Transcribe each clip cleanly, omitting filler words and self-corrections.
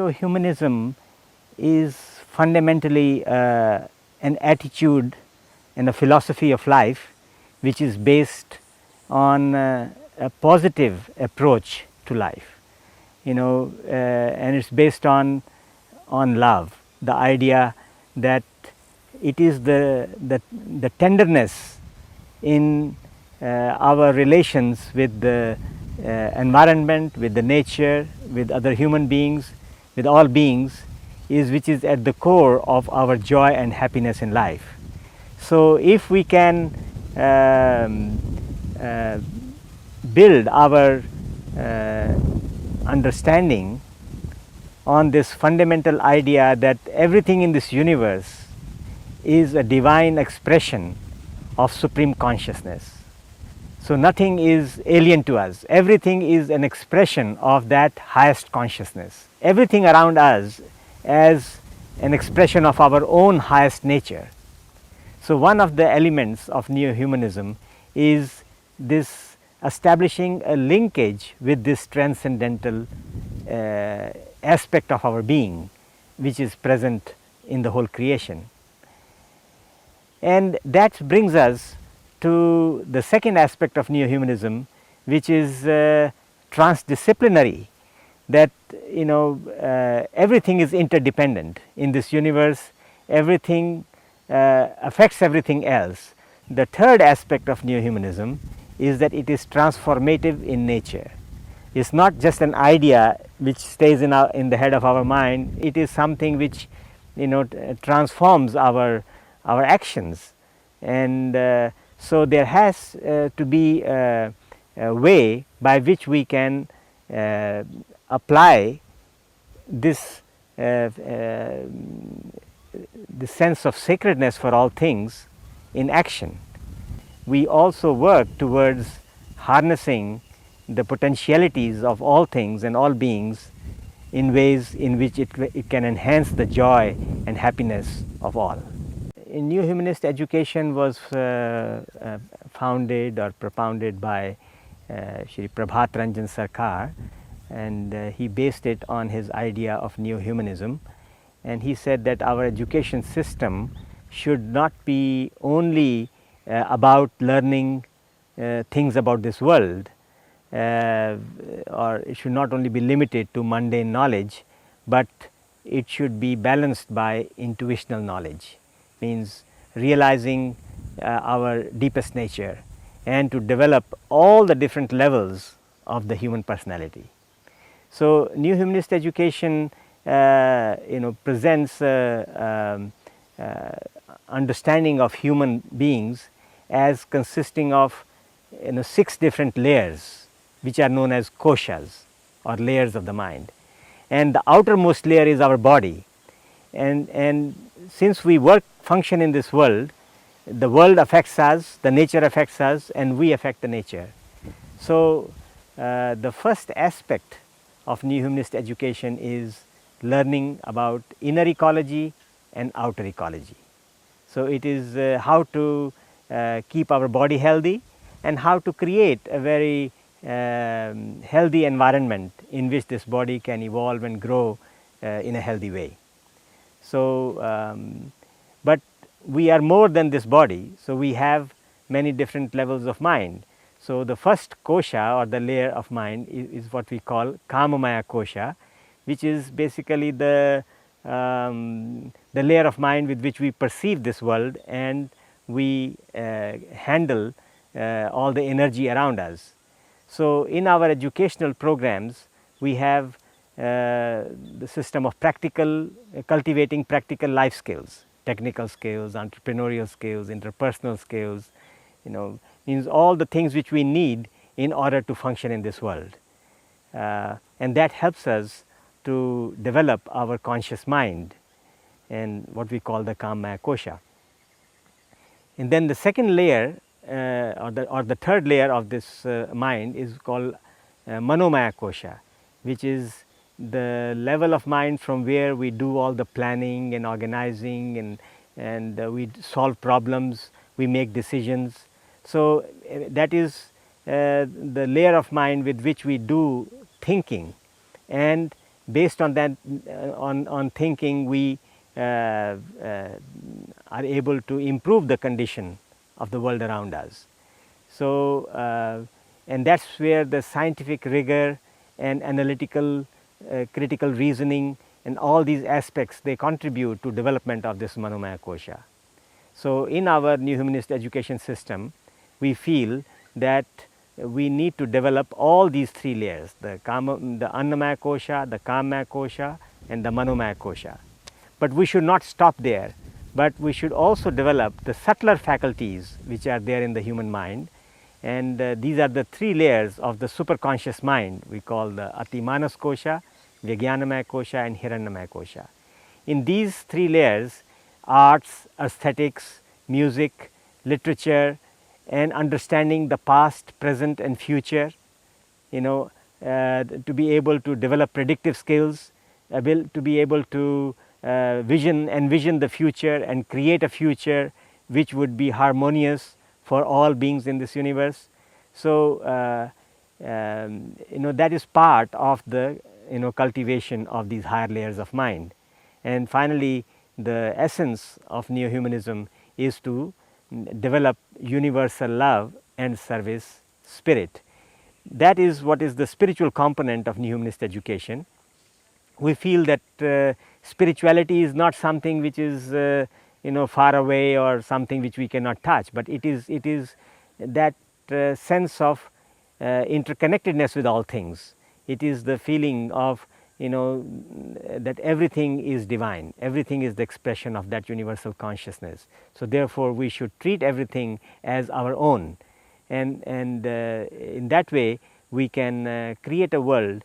Neo-humanism is fundamentally an attitude and a philosophy of life which is based on a positive approach to life, and it's based on love, the idea that it is the tenderness in our relations with the environment, with the nature, with other human beings, with all beings, which is at the core of our joy and happiness in life. So if we can build our understanding on this fundamental idea that everything in this universe is a divine expression of supreme consciousness. So nothing is alien to us, everything is an expression of that highest consciousness. Everything around us as an expression of our own highest nature. So one of the elements of neo-humanism is this establishing a linkage with this transcendental aspect of our being, which is present in the whole creation. And that brings us to the second aspect of neo-humanism, which is transdisciplinary, that everything is interdependent in this universe, everything affects everything else. The third aspect of neo-humanism is that it is transformative in nature. It's not just an idea which stays in the head of our mind, it is something which transforms our actions. And so there has to be a way by which we can apply this sense of sacredness for all things in action. We also work towards harnessing the potentialities of all things and all beings in ways in which it can enhance the joy and happiness of all. Neo-Humanist Education was founded or propounded by Shri Prabhat Ranjan Sarkar, and he based it on his idea of neo-humanism, and he said that our education system should not be only about learning things about this world, or it should not only be limited to mundane knowledge, but it should be balanced by intuitional knowledge, means realizing our deepest nature and to develop all the different levels of the human personality. So Neo-Humanist Education presents understanding of human beings as consisting of 6 different layers, which are known as koshas or layers of the mind, and the outermost layer is our body. And since we function in this world, the world affects us, the nature affects us, and we affect the nature. So the first aspect of Neo-Humanist Education is learning about inner ecology and outer ecology. So it is how to keep our body healthy and how to create a very healthy environment in which this body can evolve and grow in a healthy way. So but we are more than this body, so we have many different levels of mind. So the first kosha or the layer of mind is what we call Kamamaya kosha, which is basically the layer of mind with which we perceive this world and we handle all the energy around us. So in our educational programs, we have the system of cultivating practical life skills, technical skills, entrepreneurial skills, interpersonal skills, means all the things which we need in order to function in this world. And that helps us to develop our conscious mind and what we call the Kamaya kosha. And then the second layer or the third layer of this mind is called Manomaya kosha, which is the level of mind from where we do all the planning and organizing and we solve problems, we make decisions. So that is the layer of mind with which we do thinking, and based on that, on thinking, we are able to improve the condition of the world around us. So, and that's where the scientific rigor and analytical critical reasoning and all these aspects, they contribute to development of this Manomaya Kosha. So, in our New Humanist Education system, we feel that we need to develop all these three layers, the Annamaya Kosha, the Kamaya Kosha and the Manomaya Kosha. But we should not stop there, but we should also develop the subtler faculties which are there in the human mind, and these are the three layers of the superconscious mind we call the Atimanas Kosha, Vijnanamaya Kosha and Hiranyamaya Kosha. In these three layers, arts, aesthetics, music, literature and understanding the past, present and future, to be able to develop predictive skills, to be able to envision the future and create a future which would be harmonious for all beings in this universe. So, that is part of the cultivation of these higher layers of mind. And finally, the essence of neo-humanism is to develop universal love and service spirit. That is what is the spiritual component of Neo-Humanist education. We feel that spirituality is not something which is far away or something which we cannot touch, but it is that sense of interconnectedness with all things. It is the feeling of that everything is divine, everything is the expression of that universal consciousness. So, therefore, we should treat everything as our own, and in that way we can create a world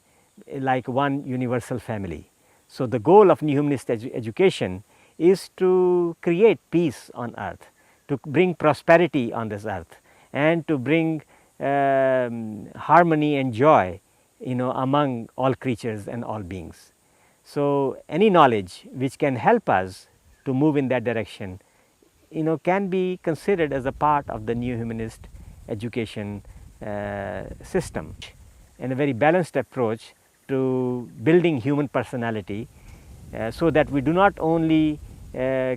like one universal family. So, the goal of New Humanist education is to create peace on earth, to bring prosperity on this earth, and to bring harmony and joy among all creatures and all beings. So, any knowledge which can help us to move in that direction can be considered as a part of the New Humanist education system, and a very balanced approach to building human personality, so that we do not only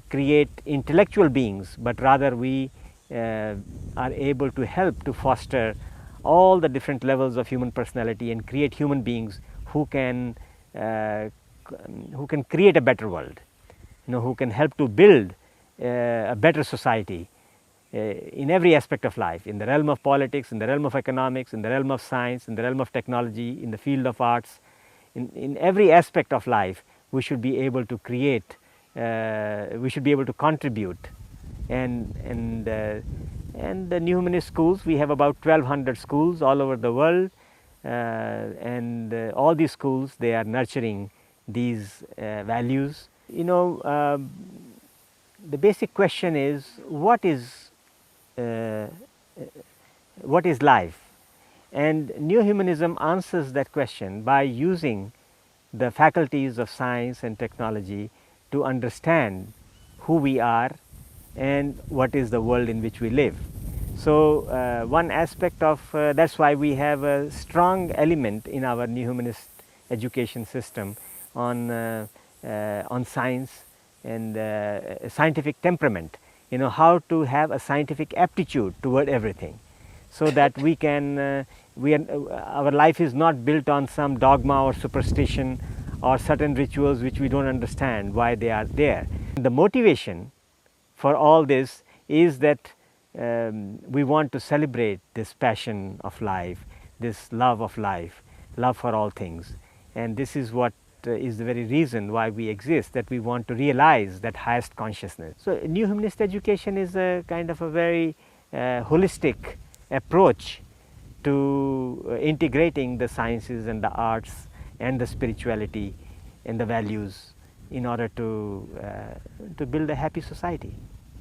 create intellectual beings, but rather we are able to help to foster all the different levels of human personality and create human beings who can create a better world, who can help to build a better society in every aspect of life, in the realm of politics, in the realm of economics, in the realm of science, in the realm of technology, in the field of arts. In every aspect of life, we should be able to create, we should be able to contribute. And the New Humanist schools, we have about 1200 schools all over the world, and all these schools, they are nurturing these values. The basic question is, what is life? And Neo-Humanism answers that question by using the faculties of science and technology to understand who we are and what is the world in which we live. So, one aspect of that's why we have a strong element in our Neo-Humanist education system on science and scientific temperament, how to have a scientific aptitude toward everything, so that we can our life is not built on some dogma or superstition or certain rituals which we don't understand why they are there. The motivation for all this is that we want to celebrate this passion of life, this love of life, love for all things, and this is what is the very reason why we exist, that we want to realize that highest consciousness. So, New Humanist education is a kind of a very holistic approach to integrating the sciences and the arts and the spirituality and the values in order to build a happy society.